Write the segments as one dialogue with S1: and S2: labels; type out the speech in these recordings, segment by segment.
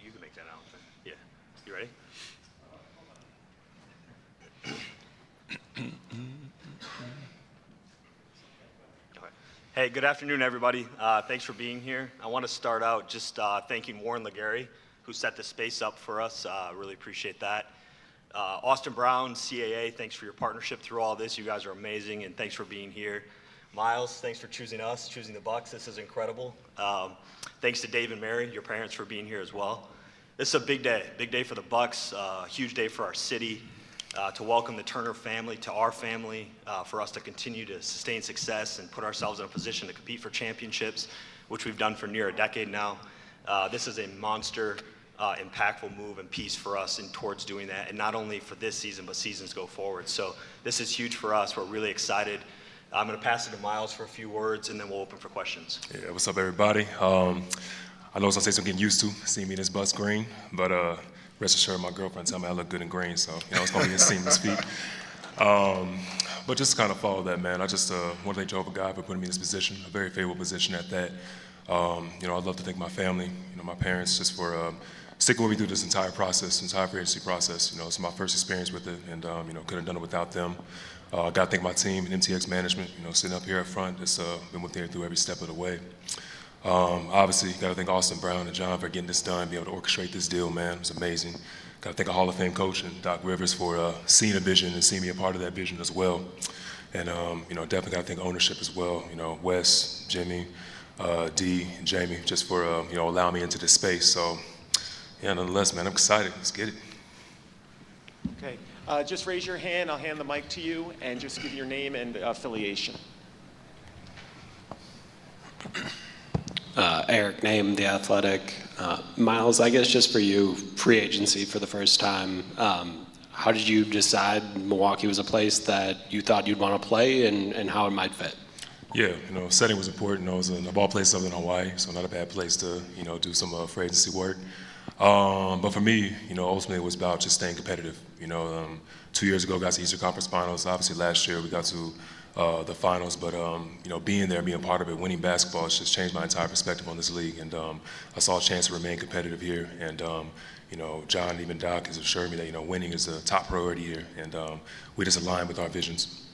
S1: you can make that announcement. Yeah. You ready? Okay. Hey, good afternoon, everybody. Thanks for being here. I want to start out just thanking Warren Legary, who set the space up for us. Really appreciate that. Austin Brown, CAA, thanks for your partnership through all this. You guys are amazing, and thanks for being here. Myles, thanks for choosing us, choosing the Bucks. This is incredible. Thanks to Dave and Mary, your parents, for being here as well. This is a big day for the Bucks, a huge day for our city, to welcome the Turner family to our family, for us to continue to sustain success and put ourselves in a position to compete for championships, which we've done for near a decade now. This is a monster, impactful move and piece for us in towards doing that, and not only for this season, but seasons go forward. So this is huge for us. We're really excited. I'm going to pass it to Myles for a few words, and then we'll open for questions.
S2: Yeah, what's up, everybody? I know it's gonna take some getting used to seeing me in this bus green, but rest assured, my girlfriend tell me I look good in green, so it's gonna be a seamless feat. But just to kind of follow that, man, I just want to thank Jehovah God for putting me in this position, a very favorable position at that. I'd love to thank my family, my parents, just for sticking with me through this entire process, entire free agency process. It's my first experience with it, and couldn't have done it without them. Got to thank my team and MTX management, sitting up here up front, just been with me through every step of the way. Obviously, got to thank Austin Brown and John for getting this done, being able to orchestrate this deal, man. It was amazing. Got to thank a Hall of Fame coach and Doc Rivers for seeing a vision and seeing me a part of that vision as well. And, definitely got to thank ownership as well, Wes, Jimmy, D, and Jamie, just for, allowing me into this space. So, yeah, nonetheless, man, I'm excited. Let's get it.
S3: Okay. Just raise your hand. I'll hand the mic to you, and just give your name and affiliation.
S4: Eric Name, The Athletic. Myles, I guess just for you, free agency for the first time. How did you decide Milwaukee was a place that you thought you'd want to play, and how it might fit?
S2: Yeah, setting was important. It was of all places other than Hawaii, so not a bad place to, do some free agency work. But for me, ultimately it was about just staying competitive. 2 years ago, got to Eastern Conference Finals. Obviously, last year we got to the finals. But being there, being part of it, winning basketball, has just changed my entire perspective on this league. And I saw a chance to remain competitive here. And John, even Doc, has assured me that winning is a top priority here. And we just align with our visions.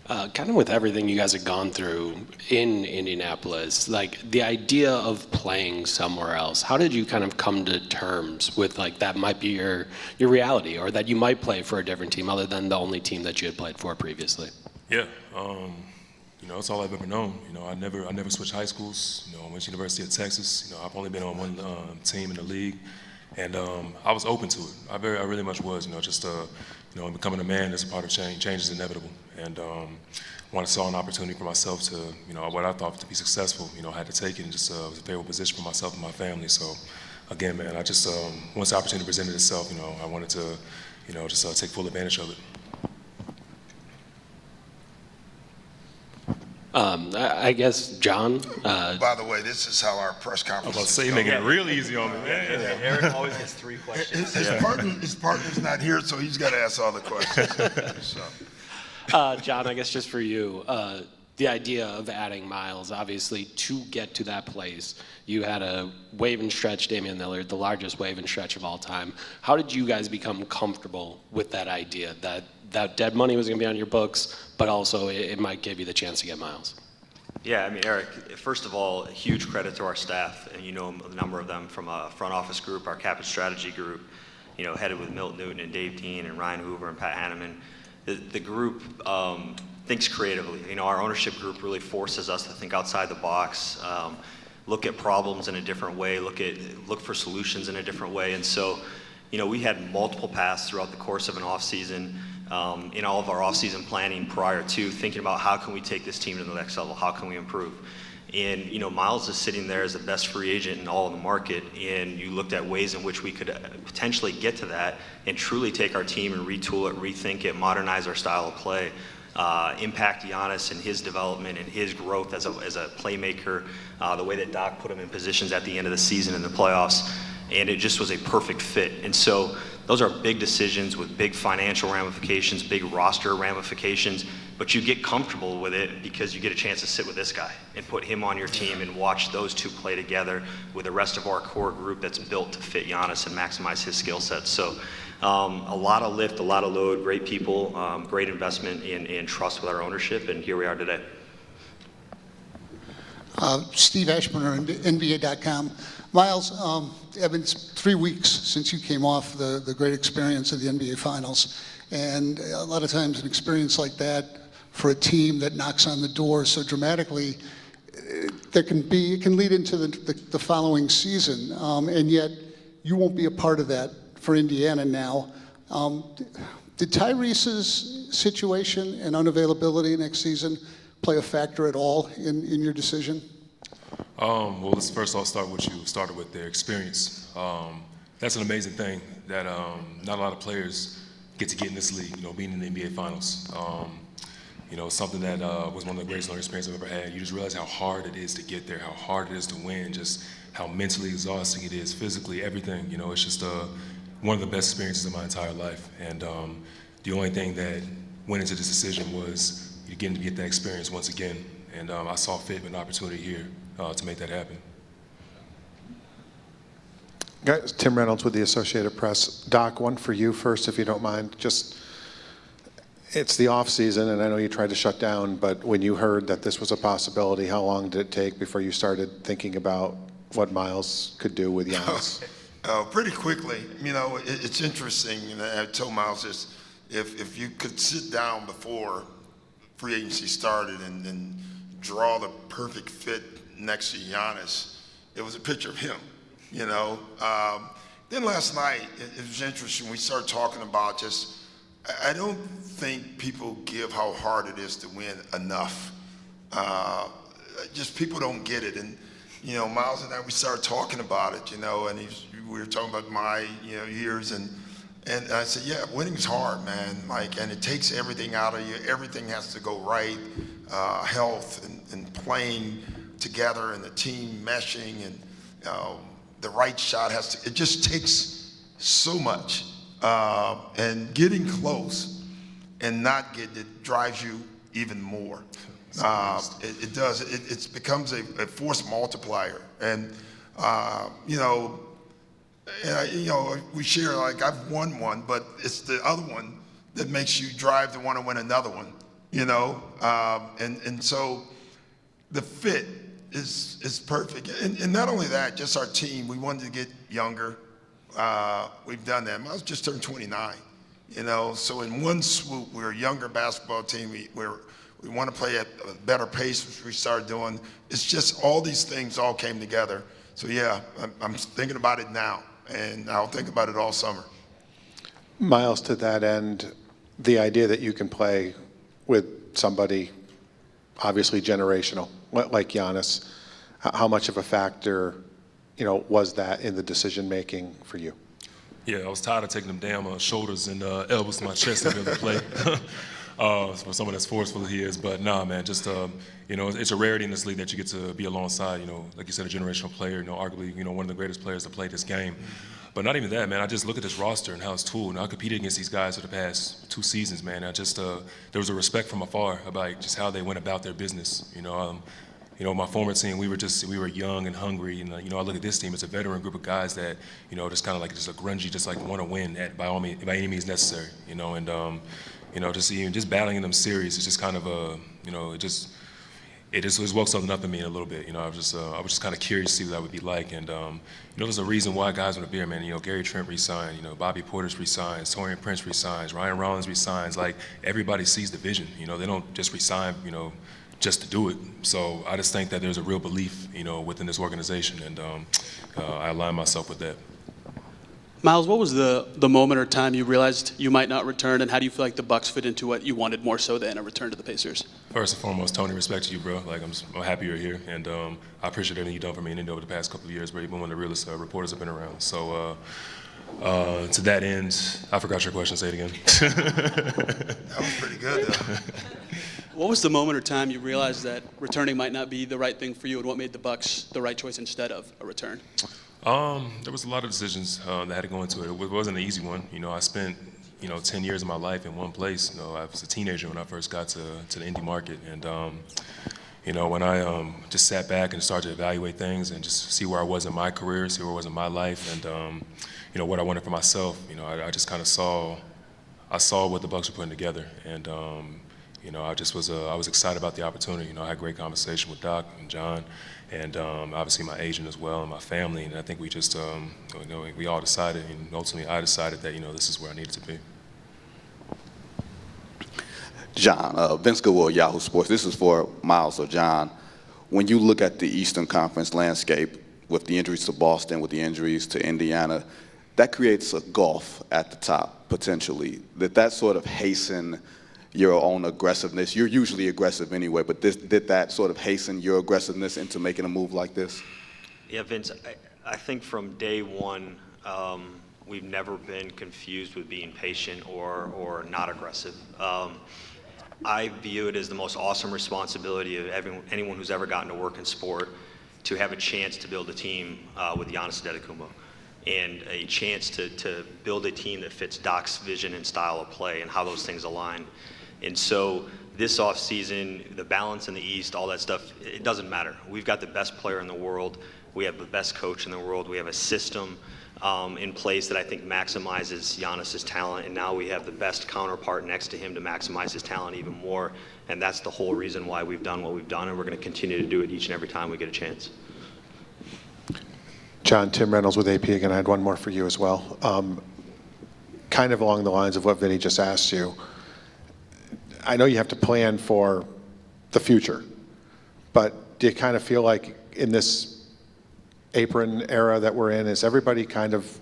S4: Kind of with everything you guys have gone through in Indianapolis, like the idea of playing somewhere else, how did you kind of come to terms with like that might be your reality, or that you might play for a different team other than the only team that you had played for previously?
S2: Yeah, it's all I've ever known. I never switched high schools. I went to University of Texas. I've only been on one team in the league, and I was open to it. I really much was. Just becoming a man is a part of change. Change is inevitable, and saw an opportunity for myself to, what I thought to be successful. I had to take it, and just was a favorable position for myself and my family. So, again, man, I just once the opportunity presented itself, I wanted to, just take full advantage of it.
S4: I guess, John.
S5: By the way, this is how our press conference.
S2: I was about to say, you're making it real easy on me, man.
S1: Yeah. Eric always gets 3 questions.
S5: His partner's not here, so he's got to ask all the questions. So.
S4: John, I guess just for you, the idea of adding Myles, obviously, to get to that place, you had a wave and stretch Damian Lillard, the largest wave and stretch of all time. How did you guys become comfortable with that idea, that dead money was going to be on your books, but also it might give you the chance to get Myles?
S1: Yeah, Eric, first of all, huge credit to our staff, and a number of them from a front office group, our cap and strategy group, headed with Milt Newton and Dave Dean and Ryan Hoover and Pat Hanneman. The group thinks creatively. Our ownership group really forces us to think outside the box, look at problems in a different way, look for solutions in a different way. And so, we had multiple paths throughout the course of an off season. In all of our off-season planning prior to thinking about how can we take this team to the next level, how can we improve. And Myles is sitting there as the best free agent in all of the market, and you looked at ways in which we could potentially get to that and truly take our team and retool it, rethink it, modernize our style of play, impact Giannis and his development and his growth as a playmaker, the way that Doc put him in positions at the end of the season in the playoffs, and it just was a perfect fit. And so Those are big decisions with big financial ramifications, big roster ramifications, but you get comfortable with it because you get a chance to sit with this guy and put him on your team and watch those two play together with the rest of our core group that's built to fit Giannis and maximize his skill sets. So a lot of lift, a lot of load, great people, great investment in trust with our ownership, and here we are today.
S6: Steve Ashburner, NBA.com. Myles, it's been 3 weeks since you came off the great experience of the NBA Finals. And a lot of times an experience like that for a team that knocks on the door so dramatically, it can lead into the following season. And yet you won't be a part of that for Indiana now. Did Tyrese's situation and unavailability next season play a factor at all in your decision?
S2: Well, let's first I'll start with you started with their experience. That's an amazing thing that not a lot of players get to get in this league, being in the NBA Finals. Something that was one of the greatest learning experiences I've ever had. You just realize how hard it is to get there, how hard it is to win, just how mentally exhausting it is, physically, everything. It's just one of the best experiences of my entire life. And the only thing that went into this decision was getting to get that experience once again. And I saw fit with an opportunity here to make that happen.
S7: Guys, Tim Reynolds with the Associated Press. Doc, one for you first, if you don't mind. It's the off season, and I know you tried to shut down, but when you heard that this was a possibility, how long did it take before you started thinking about what Myles could do with Giannis?
S5: Pretty quickly. It's interesting, and I told Myles this, if you could sit down before free agency started and draw the perfect fit next to Giannis, it was a picture of him, Then last night, it was interesting. We started talking about I don't think people give how hard it is to win enough. People don't get it. And, Myles and I, we started talking about it, and we were talking about my, years. And I said, yeah, winning's hard, man. And it takes everything out of you. Everything has to go right. Health and playing together and the team meshing and the right shot it just takes so much. And getting close and not getting it drives you even more. It does. It becomes a force multiplier. And, we share, I've won one, but it's the other one that makes you drive to want to win another one, And so the fit is perfect. And not only that, just our team, we wanted to get younger. We've done that. Myles just turned 29, So in one swoop, we're a younger basketball team. We want to play at a better pace, which we started doing. It's just all these things all came together. So yeah, I'm thinking about it now, and I'll think about it all summer.
S7: Myles, to that end, the idea that you can play with somebody obviously generational, like Giannis, how much of a factor was that in the decision-making for you?
S2: Yeah, I was tired of taking them damn shoulders and elbows to my chest to be able to play. For someone as forceful as he is, but nah, man, it's a rarity in this league that you get to be alongside, like you said, a generational player, arguably, one of the greatest players to play this game. But not even that, man. I just look at this roster and how it's tooled. And I competed against these guys for the past 2 seasons, man. There was a respect from afar about just how they went about their business. My former team, we were young and hungry, and I look at this team. It's a veteran group of guys that, just kind of like just a grungy, just like want to win by any means necessary. Just battling them series is just kind of it just woke something up in me a little bit. I was just kind of curious to see what that would be like. And there's a reason why guys want to be here, man. Gary Trent resigned. Bobby Portis resigns. Torian Prince resigns. Ryan Rollins resigns. Like, everybody sees the vision. They don't just resign. Just to do it. So I just think that there's a real belief, within this organization, and I align myself with that.
S8: Myles, what was the moment or time you realized you might not return, and how do you feel like the Bucks fit into what you wanted more so than a return to the Pacers?
S2: First and foremost, Tony, respect to you, bro. I'm happy you're here, and I appreciate everything you've done for me and over the past couple of years, bro. You've been one of the realest reporters have been around. So to that end, I forgot your question. Say it again.
S5: That was pretty good, though.
S8: What was the moment or time you realized that returning might not be the right thing for you, and what made the Bucks the right choice instead of a return?
S2: There was a lot of decisions that had to go into it. It wasn't an easy one. I spent 10 years of my life in one place. I was a teenager when I first got to the indie market, and when I just sat back and started to evaluate things and just see where I was in my career, see where I was in my life, and what I wanted for myself. I just kind of saw what the Bucks were putting together, and I was excited about the opportunity. I had a great conversation with Doc and John, and obviously my agent as well, and my family, and I think we just we all decided, and ultimately I decided that this is where I needed to be.
S9: John, Vince Goodwill, Yahoo Sports. This is for Myles. So, John, when you look at the Eastern Conference landscape with the injuries to Boston, with the injuries to Indiana, that creates a gulf at the top, potentially. Did that sort of hasten your own aggressiveness? You're usually aggressive anyway, but did that sort of hasten your aggressiveness into making a move like this?
S1: Yeah, Vince, I think from day one, we've never been confused with being patient or not aggressive. I view it as the most awesome responsibility of anyone who's ever gotten to work in sport to have a chance to build a team with Giannis Antetokounmpo, and a chance to build a team that fits Doc's vision and style of play and how those things align. And so this offseason, the balance in the East, all that stuff, it doesn't matter. We've got the best player in the world. We have the best coach in the world. We have a system in place that I think maximizes Giannis's talent, and now we have the best counterpart next to him to maximize his talent even more, and that's the whole reason why we've done what we've done, and we're going to continue to do it each and every time we get a chance.
S7: John, Tim Reynolds with AP again. I had one more for you as well. Kind of along the lines of what Vinny just asked you. I know you have to plan for the future, but do you kind of feel like in this apron era that we're in, is everybody kind of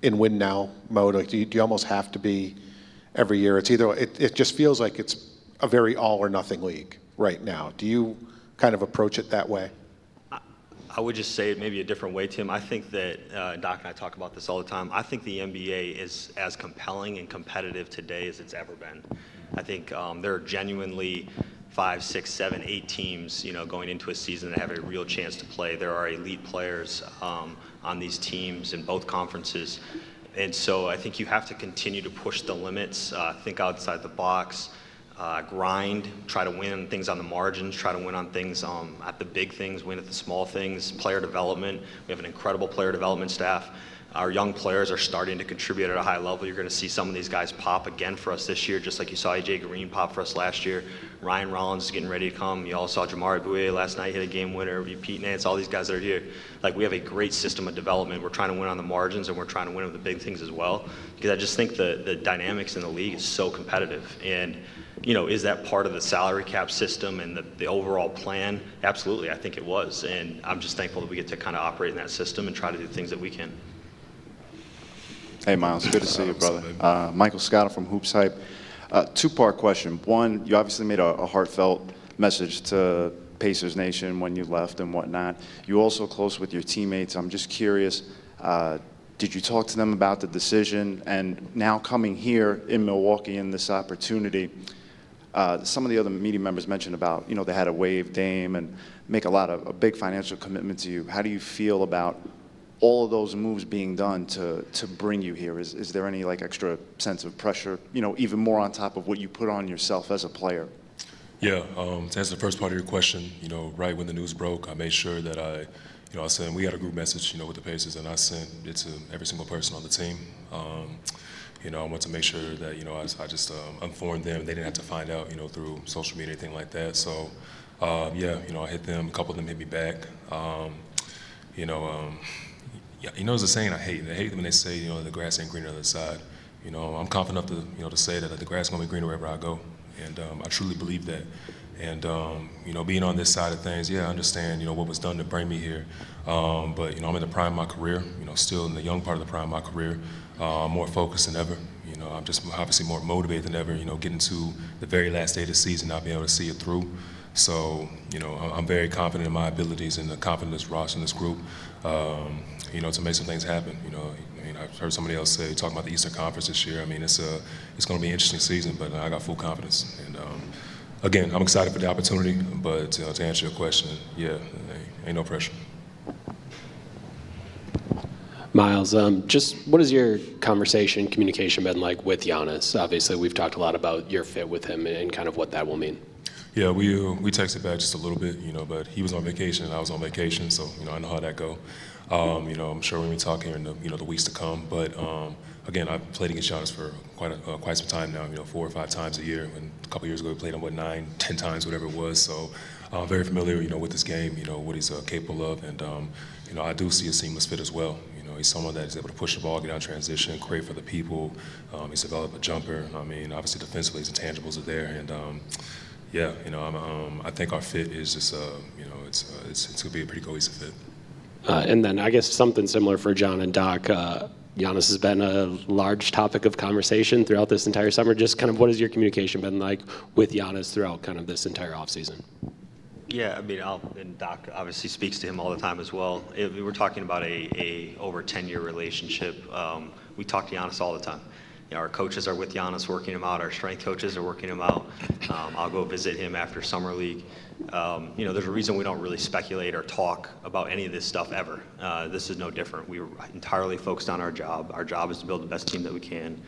S7: in win now mode? Like, do you almost have to be every year? It's either, it just feels like it's a very all or nothing league right now. Do you kind of approach it that way?
S1: I would just say it maybe a different way, Tim. I think that, Doc and I talk about this all the time, I think the NBA is as compelling and competitive today as it's ever been. I think there are genuinely 5, 6, 7, 8 teams, going into a season that have a real chance to play. There are elite players on these teams in both conferences. And so I think you have to continue to push the limits, think outside the box, grind, try to win things on the margins, try to win on things at the big things, win at the small things, player development. We have an incredible player development staff. Our young players are starting to contribute at a high level. You're going to see some of these guys pop again for us this year, just like you saw AJ Green pop for us last year. Ryan Rollins is getting ready to come. You all saw Jamari Bouye last night hit a game winner. Pete Nance, all these guys that are here. Like, we have a great system of development. We're trying to win on the margins, and we're trying to win with the big things as well. Because I just think the dynamics in the league is so competitive. And, is that part of the salary cap system and the overall plan? Absolutely, I think it was. And I'm just thankful that we get to kind of operate in that system and try to do things that we can.
S10: Hey, Myles, good to see you, brother. Michael Scott from Hoops Hype. Two-part question. One, you obviously made a heartfelt message to Pacers Nation when you left and whatnot. You're also close with your teammates. I'm just curious, did you talk to them about the decision? And now coming here in Milwaukee in this opportunity, some of the other media members mentioned about, they had to waive Dame and make a big financial commitment to you. How do you feel about all of those moves being done to bring you here? Is there any extra sense of pressure, even more on top of what you put on yourself as a player?
S2: Yeah, to answer the first part of your question, right when the news broke, I made sure that I sent, we had a group message, with the Pacers, and I sent it to every single person on the team. I wanted to make sure that, I just informed them. They didn't have to find out, through social media, anything like that. So, I hit them, a couple of them hit me back. Yeah, there's a saying I hate when they say, the grass ain't greener on the other side. I'm confident enough to, to say that the grass is going to be greener wherever I go. And I truly believe that. And, being on this side of things, yeah, I understand, what was done to bring me here. But, I'm in the prime of my career, still in the young part of the prime of my career, more focused than ever. I'm just obviously more motivated than ever, getting to the very last day of the season, not being able to see it through. So, I'm very confident in my abilities and the confidence Ross and this group, to make some things happen. I've heard somebody else say, talking about the Eastern Conference this year. It's going to be an interesting season, but I got full confidence. And again, I'm excited for the opportunity, but to answer your question, yeah, ain't no pressure.
S4: Myles, just what has your communication been like with Giannis? Obviously, we've talked a lot about your fit with him and kind of what that will mean.
S2: Yeah, we texted back just a little bit, but he was on vacation and I was on vacation, so I know how that go. I'm sure we're gonna be talking here in the weeks to come. But again, I've played against Giannis for quite some time now. 4 or 5 times a year. And a couple years ago, we played him 9, 10 times, whatever it was. So I'm very familiar, with his game. What he's capable of, and I do see a seamless fit as well. He's someone that is able to push the ball, get out in transition, create for the people. He's developed a jumper. Obviously defensively, his intangibles are there, and yeah, I think our fit is just, it's gonna be a pretty cohesive fit.
S4: And then I guess something similar for John and Doc. Giannis has been a large topic of conversation throughout this entire summer. Just kind of what has your communication been like with Giannis throughout kind of this entire offseason?
S1: Yeah, and Doc obviously speaks to him all the time as well. We're talking about a over 10-year relationship. We talk to Giannis all the time. Our coaches are with Giannis working him out. Our strength coaches are working him out. I'll go visit him after summer league. There's a reason we don't really speculate or talk about any of this stuff ever. This is no different. We were entirely focused on our job. Our job is to build the best team that we can,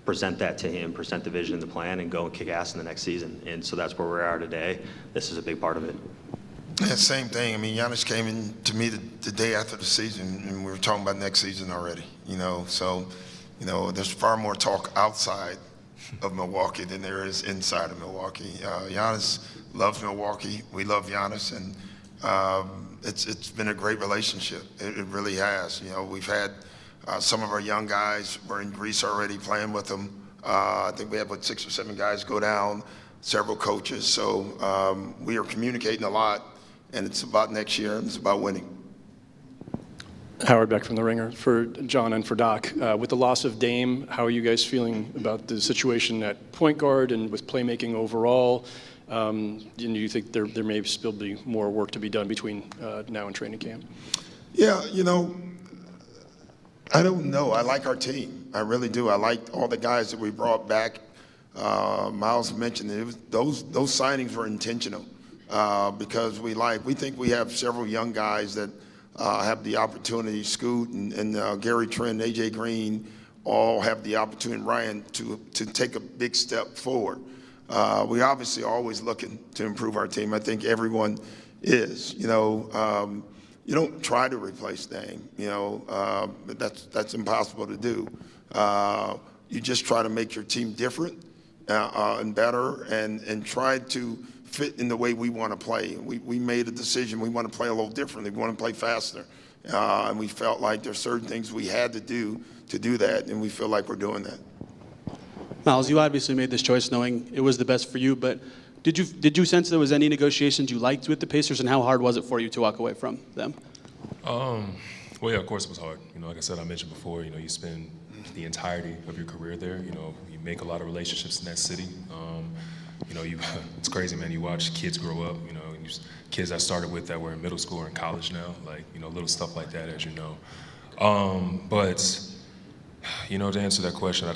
S1: present that to him, present the vision and the plan, and go and kick ass in the next season. And so that's where we are today. This is a big part of it.
S5: Yeah, same thing. Giannis came in to me the day after the season, and we were talking about next season already. So there's far more talk outside of Milwaukee than there is inside of Milwaukee. Giannis loves Milwaukee. We love Giannis, and it's been a great relationship. It really has. We've had some of our young guys were in Greece already playing with them. I think we have 6 or 7 guys go down, several coaches. So we are communicating a lot, and it's about next year, and it's about winning.
S11: Howard Beck from The Ringer for John and for Doc. With the loss of Dame, how are you guys feeling about the situation at point guard and with playmaking overall? Do you think there may still be more work to be done between now and training camp?
S5: Yeah, I don't know. I like our team. I really do. I like all the guys that we brought back. Myles mentioned it. Those signings were intentional because we think we have several young guys that have the opportunity. Scoot and Gary Trent, AJ Green, all have the opportunity, Ryan, to take a big step forward. We obviously are always looking to improve our team. I think everyone is. You don't try to replace Dame. That's impossible to do. You just try to make your team different and better, and try to fit in the way we want to play. We made a decision. We want to play a little differently. We want to play faster. And we felt like there's certain things we had to do that, and we feel like we're doing that.
S8: Myles, you obviously made this choice knowing it was the best for you, but did you sense there was any negotiations you liked with the Pacers, and how hard was it for you to walk away from them?
S2: Well, yeah, of course it was hard. Like I said, I mentioned before, you spend the entirety of your career there. You make a lot of relationships in that city. It's crazy, man. You watch kids grow up, kids I started with that were in middle school or in college now, little stuff like that, as you know. But, to answer that question,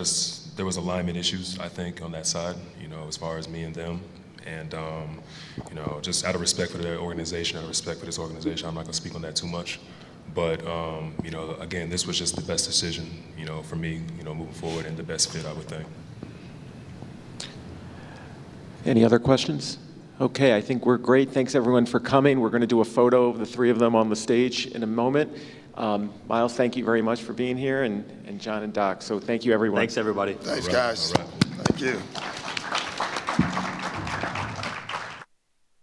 S2: there was alignment issues, I think, on that side, as far as me and them. And, just out of respect for their organization, out of respect for this organization, I'm not gonna speak on that too much. But, again, this was just the best decision, for me, moving forward, and the best fit, I would think.
S12: Any other questions? Okay, I think we're great. Thanks everyone for coming. We're going to do a photo of the 3 of them on the stage in a moment. Myles, thank you very much for being here, and John and Doc. So thank you, everyone.
S1: Thanks, everybody.
S5: Thanks, guys.
S2: All right.
S5: Thank you.